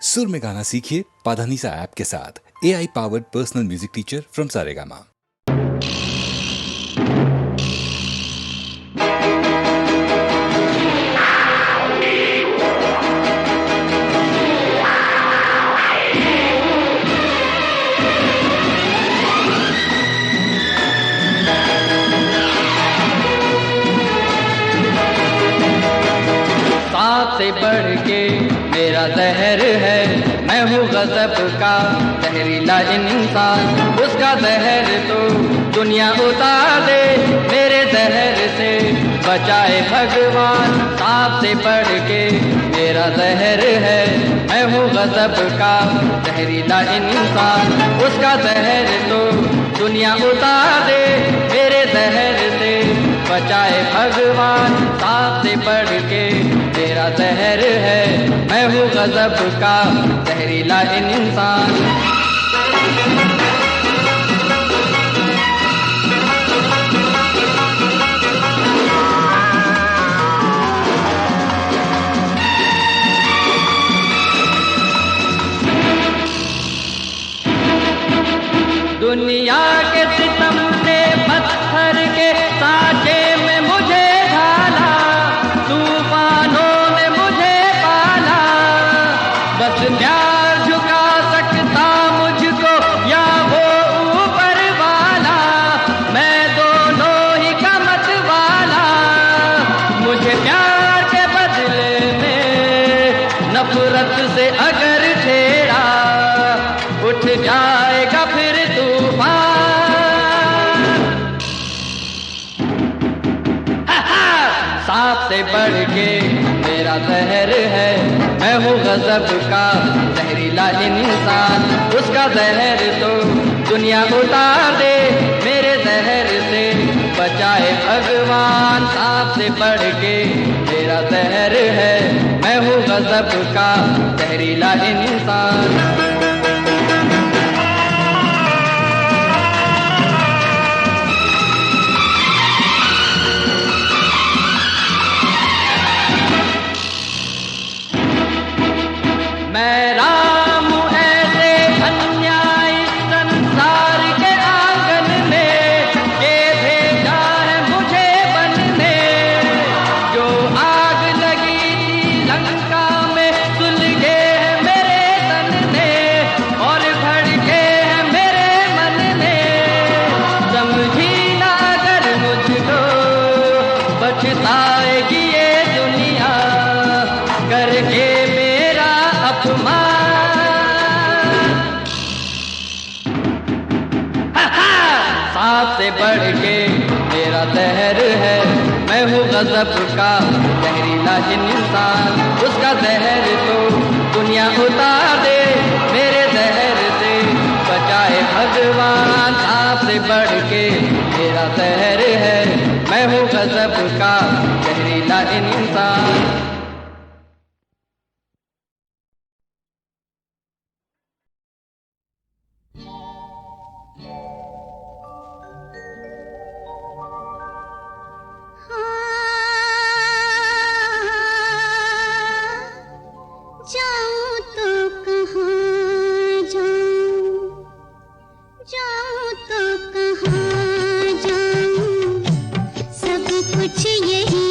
सुर में गाना सीखिए पाधानीसा ऐप के साथ। AI powered personal music teacher from Saregama. सांप से बढ़ के मेरा जहर है, मैं हूँ गज़ब का जहरीला इंसान। उसका जहर तो दुनिया उतार दे, मेरे जहर से बचाए भगवान। सांप से बढ़ के मेरा जहर है, मैं हूँ गज़ब का जहरीला इंसान। उसका जहर तो दुनिया उतार दे, मेरे जहर से बचाए भगवान। सांप से बढ़ के मेरा जहर है, मैं हूँ गज़ब का जहरीला इंसान। दुनिया के सितम ने पत्थर के साँचे में मुझे ढाला, तूफानों ने मुझे पाला। बस प्यार झुका सकता मुझको या वो ऊपर वाला, मैं दोनों ही का मत वाला। मुझे प्यार के बदले में नफरत से अगर छेड़ा, उठ जाएगा फिर तूफान। सांप से बढ़ के मेरा जहर है, मैं हूँ गज़ब का जहरीला इंसान। उसका जहर तो दुनिया उतार दे, मेरे जहर से बचाए भगवान। सांप से बढ़ के मेरा जहर है, मैं हूँ गज़ब का जहरीला इंसान। मैं राम हूँ ऐसे अन्यायी संसार के आंगन में, ये भेजा है मुझे बनने। जो आग लगी थी लंका में, सुलगे है मेरे तन में और भड़के है मेरे मन में। समझी ना अगर मुझको बचताएगी ये दुनिया, करके मेरा अपमान। सांप से बढ़ के मेरा जहर है, मैं हूँ गज़ब का जहरीला इंसान। उसका जहर तो दुनिया उतार दे, मेरे जहर से बचाए भगवान। सांप से बढ़ के मेरा जहर है, मैं हूँ गज़ब का जहरीला इंसान। जाऊं तो कहाँ जाऊं, जाऊं तो कहाँ जाऊं, सब कुछ यही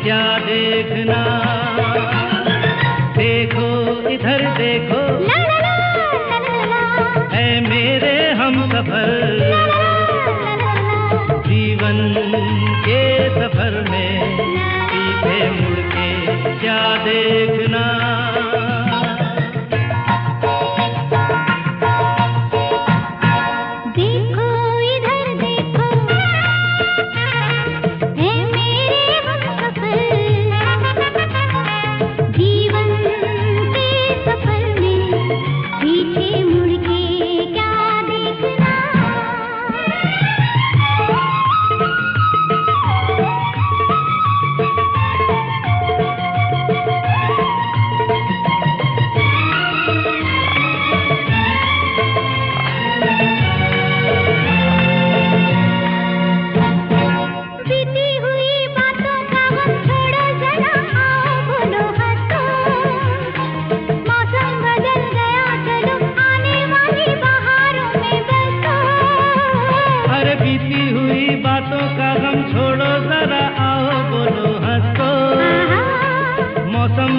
क्या देखना, देखो इधर देखो, है मेरे हम सफर, जीवन के सफर में पीछे मुड़ के क्या देखना।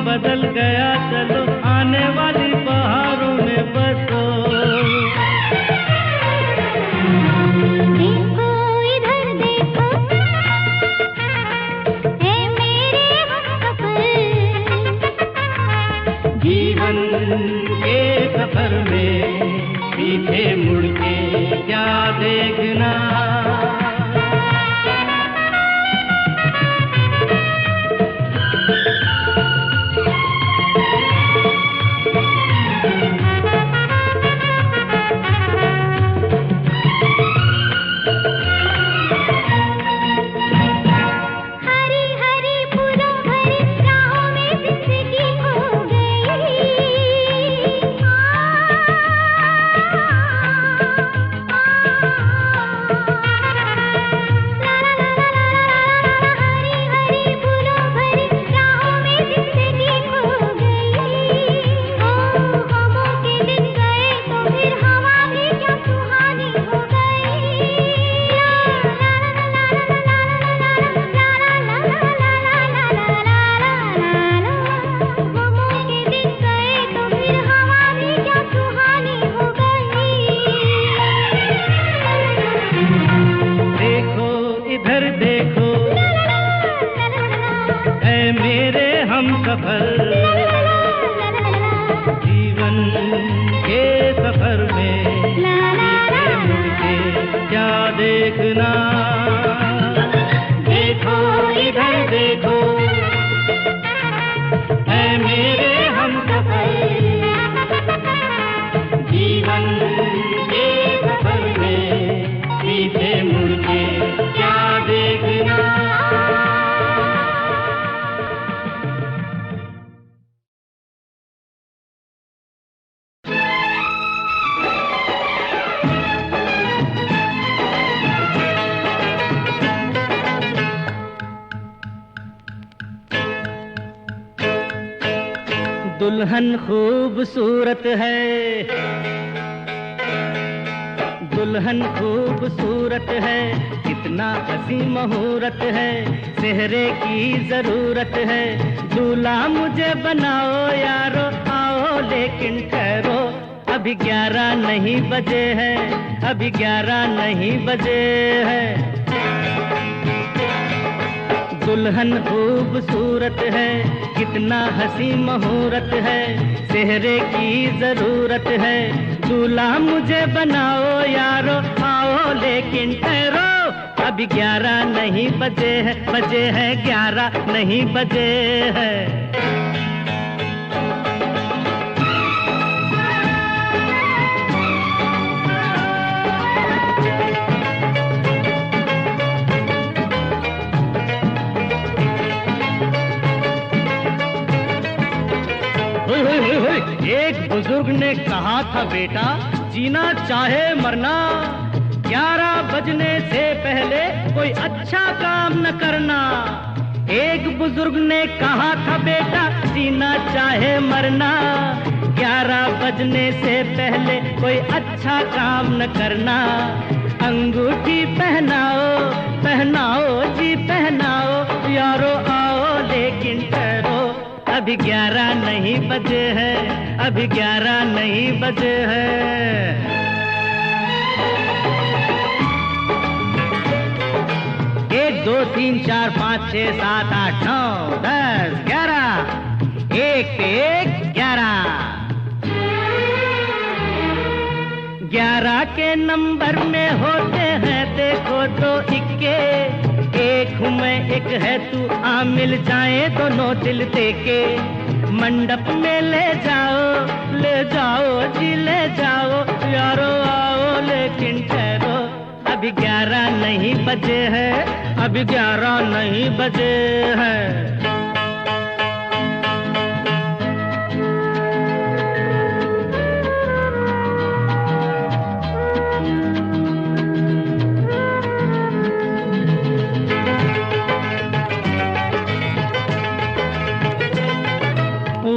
बदल गया चलो आने वाली बहारों में बसो। देखो इधर देखो, है मेरे हमसफर, जीवन के सफर में पीछे मुड़ के क्या देखना। जीवन के सफर में पीछे मुड़ के क्या देखना। देखो इधर देखो, है मेरे हमसफर, जीवन के सफर में पीछे मुड़ के क्या देखना। दुल्हन खूबसूरत है, दुल्हन खूबसूरत है, कितना हसी मुहूर्त है, सेहरे की जरूरत है, दूल्हा मुझे बनाओ यारो, आओ लेकिन ठहरो, अभी 11 नहीं बजे है, अभी 11 नहीं बजे है। दुल्हन खूबसूरत है, कितना हसी मुहूर्त है, सेहरे की जरूरत है, दूल्हा मुझे बनाओ यारो, आओ लेकिन ठहरो, अभी 11 नहीं बजे है, बजे है 11 नहीं बजे है। एक बुजुर्ग ने कहा था बेटा, जीना चाहे मरना, 11 बजने से पहले कोई अच्छा काम न करना। एक बुजुर्ग ने कहा था बेटा, जीना चाहे मरना, 11 बजने से पहले कोई अच्छा काम न करना। अंगूठी पहनाओ, पहनाओ जी पहनाओ, यारो आओ लेकिन ठहरो, अभी 11 नहीं बजे हैं, अभी 11 नहीं बजे हैं। 1 2 3 4 5 6 7 8 9 10 11, 1 पे 1 11। 11 के नंबर में होते हैं देखो दो इक्के, एक हूँ मैं एक है तू, आ मिल जाए दोनों दिल देके। मंडप में ले जाओ जी ले जाओ, यारो आओ लेकिन ठहरो, अभी 11 नहीं बजे हैं, अभी 11 नहीं बजे हैं।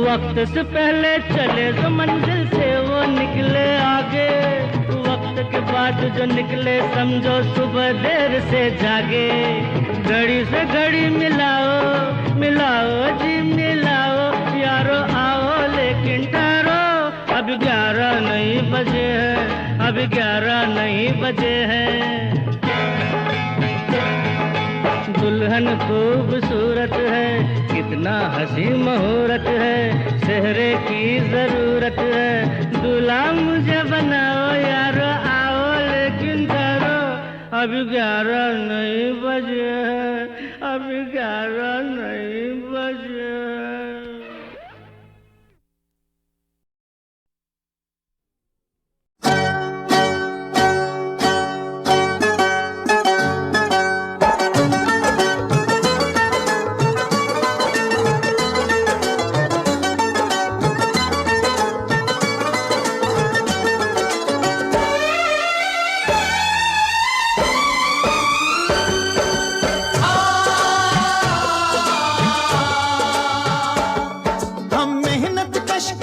वक्त से पहले चले जो मंजिल से वो निकले आगे, वक्त के बाद जो निकले समझो सुबह देर से जागे। घड़ी से घड़ी मिलाओ जी मिलाओ, यारो आओ लेकिन ठहरो, अभी 11 नहीं बजे हैं, अभी 11 नहीं बजे हैं। दुल्हन खूबसूरत है, कितना हंसी मुहूर्त है, सेहरे की जरूरत है, दूल्हा मुझे बनाओ यारो आओ लेकिन ठहरो, अभी 11 नहीं बजे हैं, अभी 11 नहीं बजे हैं।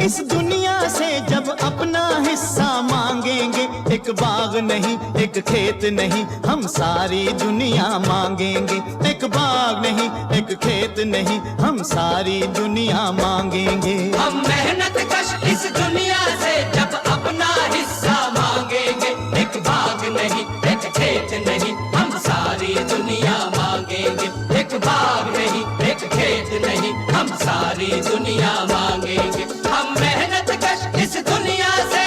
इस दुनिया से जब अपना हिस्सा मांगेंगे, एक बाग नहीं एक खेत नहीं हम सारी दुनिया मांगेंगे, एक बाग नहीं एक खेत नहीं हम सारी दुनिया मांगेंगे। हम मेहनत कश इस दुनिया से जब अपना हिस्सा मांगेंगे, एक बाग नहीं एक खेत नहीं हम सारी दुनिया मांगेंगे, एक बाग नहीं एक खेत नहीं हम सारी दुनिया मांगेंगे। हम मेहनत कश इस दुनिया से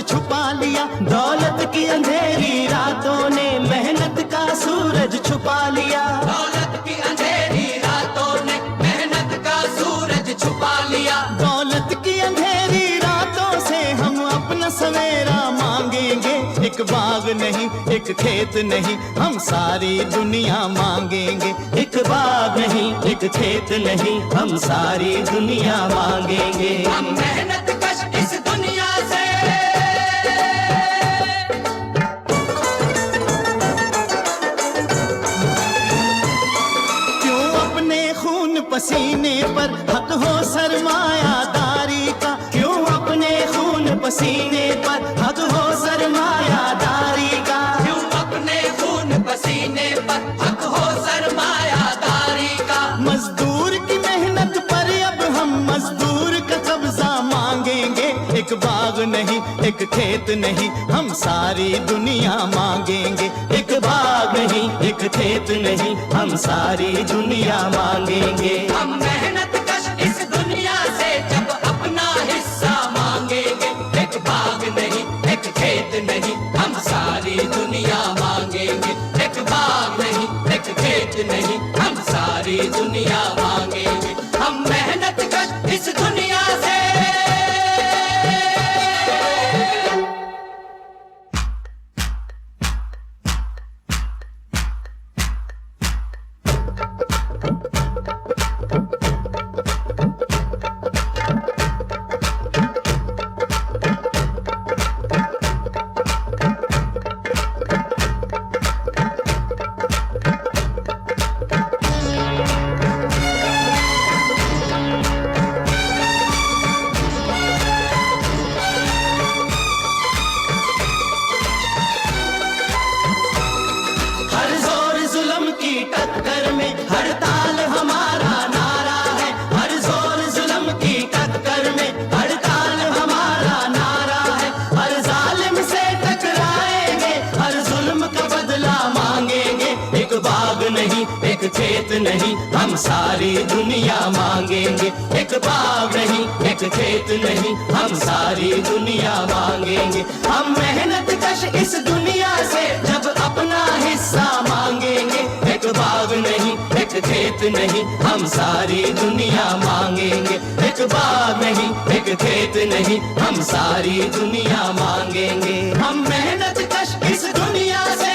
छुपा लिया, दौलत की अंधेरी रातों ने मेहनत का सूरज छुपा लिया, दौलत की अंधेरी रातों ने मेहनत का सूरज छुपा लिया। दौलत की अंधेरी रातों से हम अपना सवेरा मांगेंगे, एक बाग नहीं एक खेत नहीं हम सारी दुनिया मांगेंगे, एक बाग नहीं एक खेत नहीं हम सारी दुनिया मांगेंगे। हम मेहनत कश इस दुनिया से पसीने पर हक हो सरमायादारी का, क्यों अपने खून पसीने पर हक हो सरमायादारी का, क्यों अपने खून पसीने पर हक हो सरमायादारी का। मजदूर की मेहनत पर अब हम मजदूर का कब्जा मांगेंगे, एक बाग नहीं एक खेत नहीं हम सारी दुनिया मांगेंगे, एक बाग नहीं एक खेत नहीं हम सारी दुनिया मांगेंगे। हम मेहनत कश इस दुनिया से जब अपना हिस्सा मांगेंगे, एक बाग नहीं एक खेत नहीं हम सारी दुनिया मांगेंगे, एक बाग नहीं एक खेत नहीं हम सारी दुनिया मांगेंगे। हम मेहनत कश इस दुनिया से खेत नहीं, हम सारी दुनिया मांगेंगे। एक बाग नहीं, एक खेत नहीं, हम सारी दुनिया मांगेंगे। हम मेहनत कश इस दुनिया से जब अपना हिस्सा मांगेंगे। एक बाग नहीं, एक खेत नहीं, हम सारी दुनिया मांगेंगे। एक बाग नहीं, एक खेत नहीं, हम सारी दुनिया मांगेंगे। हम मेहनत कश इस दुनिया से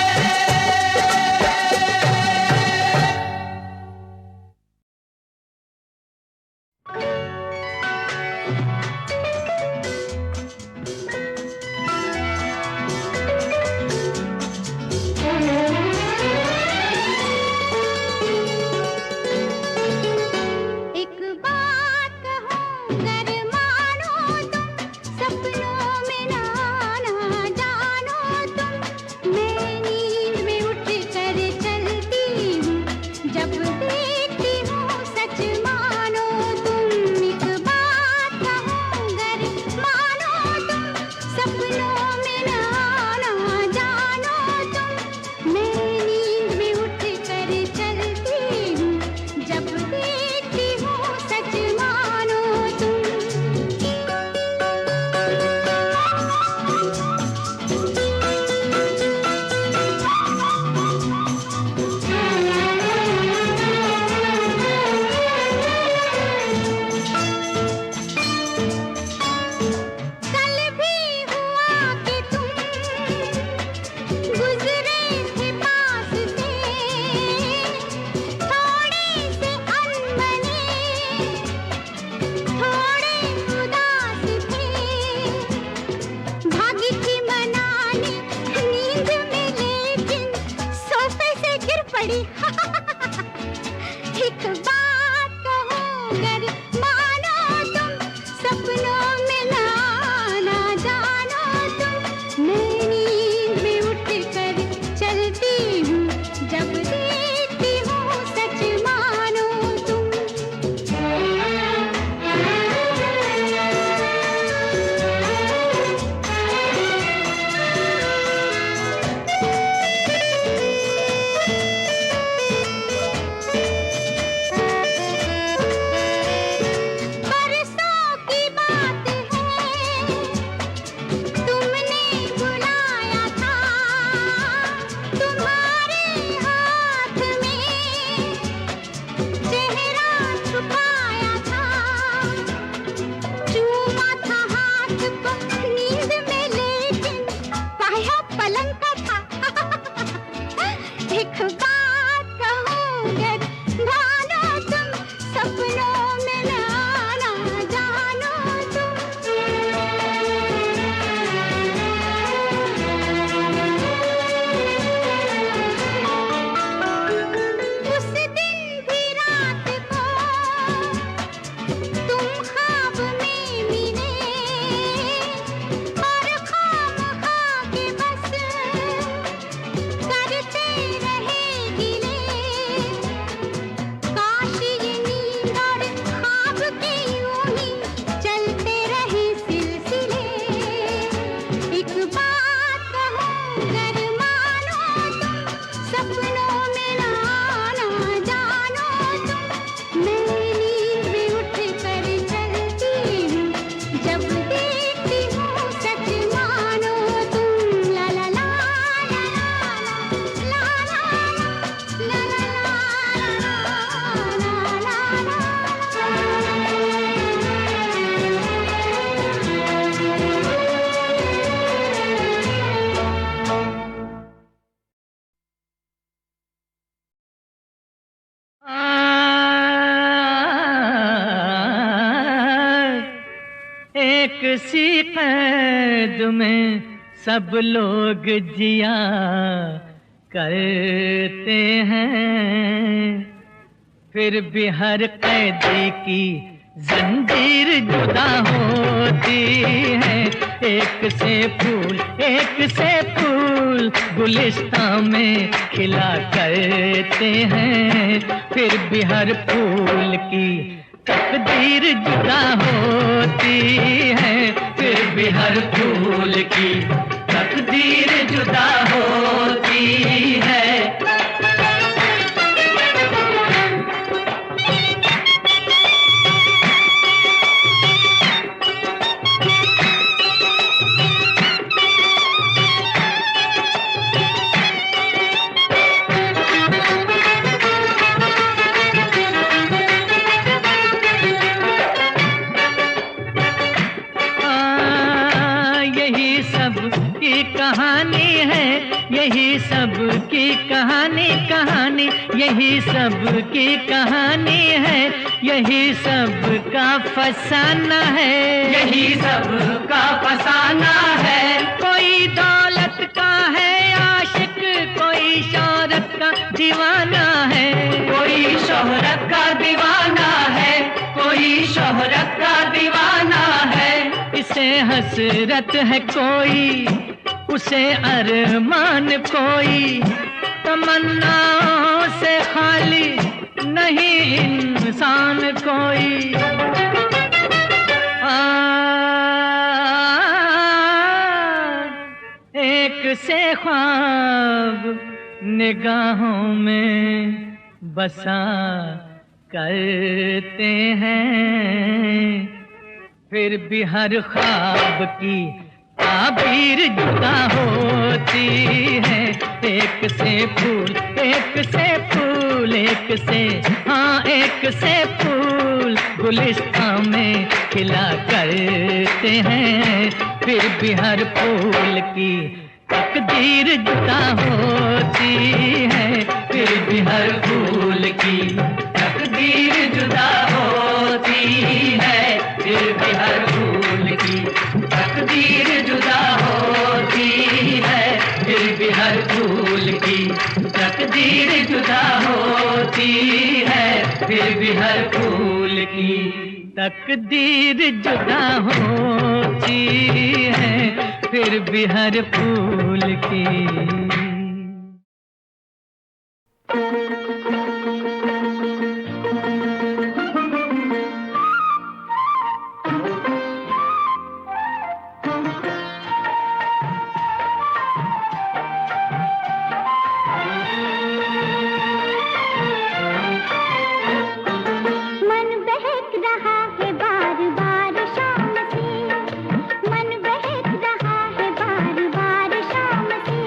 सी कैद में सब लोग जिया करते हैं, फिर भी हर कैदी की जंजीर जुदा होती है। एक से फूल गुलिस्तान में खिला करते हैं, फिर भी हर फूल की तकदीर जुदा होती है, फिर भी हर फूल की तकदीर जुदा होती है। कहानी है, यही सब की कहानी, कहानी यही सब की कहानी है, यही सब का फसाना है, यही सब का फसाना है। कोई दौलत का है आशिक, कोई शोहरत का दीवाना है, कोई शोहरत का दीवाना है, कोई शोहरत का दीवाना है। इसे हसरत है कोई, उसे अरमान कोई, तमन्नाओं से खाली नहीं इंसान कोई। एक से ख्वाब निगाहों में बसा करते हैं, फिर भी हर ख्वाब की ताबीर जुदा होती है। एक से फूल, एक से फूल, एक से हाँ एक से फूल गुलिस्तान में खिला करते हैं, फिर भी हर फूल की तकदीर जुदा होती है, फिर भी हर फूल की तकदीर जुदा होती है, फिर भी हर फूल की तकदीर जुदा होती है, फिर भी हर फूल की तकदीर जुदा होती है, फिर भी हर फूल की तकदीर जुदा होती है, फिर भी हर फूल की। मन बहक रहा है बार बार शाम से, मन बहक रहा है बार बार शाम से,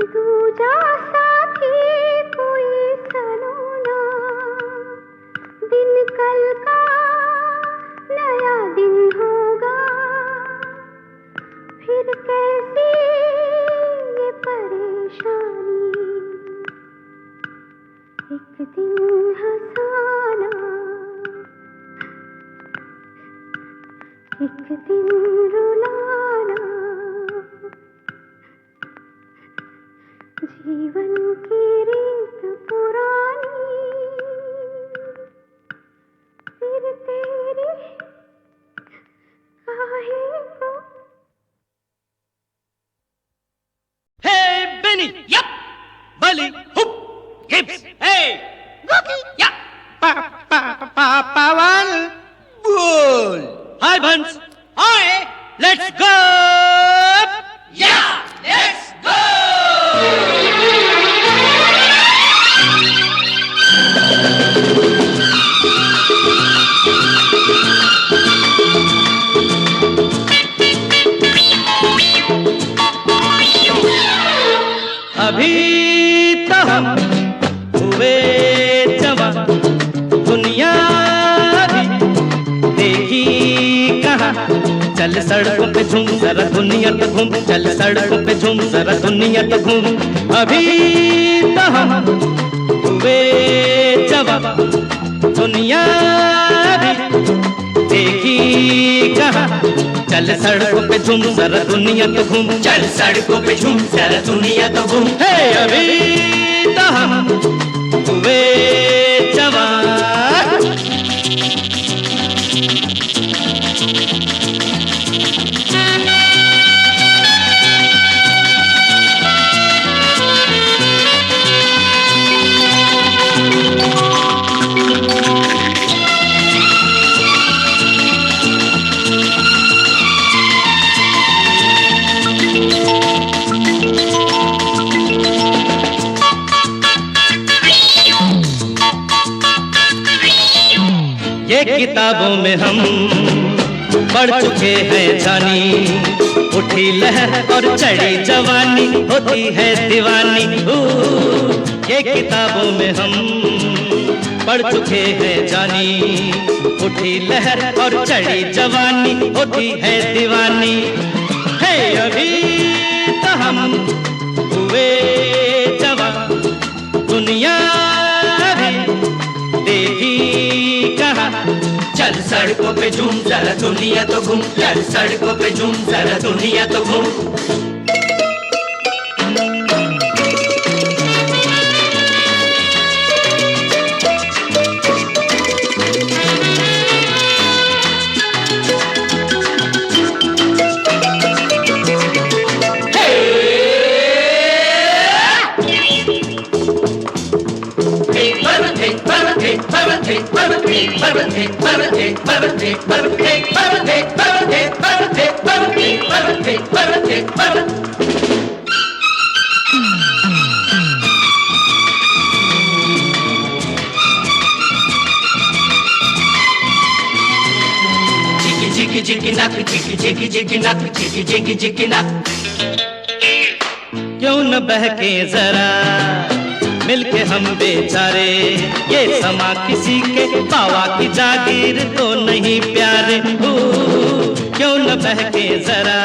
दूजा साथी कोई सलोना, दिन कल का नया दिन होगा, फिर कैसी ये परेशानी, एक दिन हंसाना, एक दिन रुलाना, जीवन की रीत पुरानी, फिर तेरी काहे को। Hey, Benny! Yup! Bully! Hoop! Gibbs! Hey! Googie! Yup! Pawan! Bull! Hi, Buns! Hi! Let's go! Yeah, let's go! अभी तो हम हुए जवान, दुनिया भी देखी कहाँ, चल सड़कों पे झूम जरा दुनिया तो घूम, चल सड़कों पे झूम जरा दुनिया तो घूम। अभी तो हम हुए जवान, दुनिया भी देखी कहाँ, चल सड़कों पे झूम जरा दुनिया तो घूम, चल सड़कों पे झूम जरा दुनिया तो घूम। हे अभी तो हम हुए जवान। ये किताबों में हम पढ़ चुके हैं जानी, उठी लहर और चढ़ी जवानी, होती है दीवानी। ये किताबों में हम पढ़ चुके हैं जानी, उठी लहर और चढ़ी जवानी, होती है दीवानी। है अभी तो हम हुए जवान, दुनिया भी देखी कहाँ, चल सड़कों पे झूम जरा दुनिया तो घूम, चल सड़कों पे झूम जरा दुनिया तो घूम। क्यों न बहके जरा मिलके हम बेचारे, ये समा किसी के पावा की जागीर तो नहीं प्यारे। क्यों न बहके जरा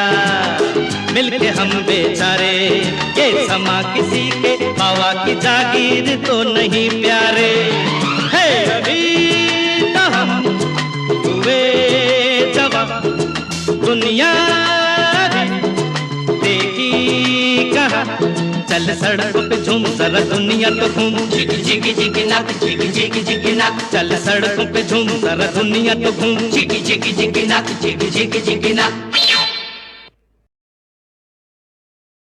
मिलके हम बेचारे, ये समा किसी के पावा की जागीर तो नहीं प्यारे। है अभी तो हम हुए जवान, दुनिया देखी कहाँ, चल सड़कों पे झूम जरा दुनिया तो घूम। जिगी जिगी जिगी नक, जिगी जिगी जिगी नक, चल सड़कों पे झूम जरा दुनिया तो घूम। जिगी जिगी जिगी नक, जिगी जिगी जिगी नक।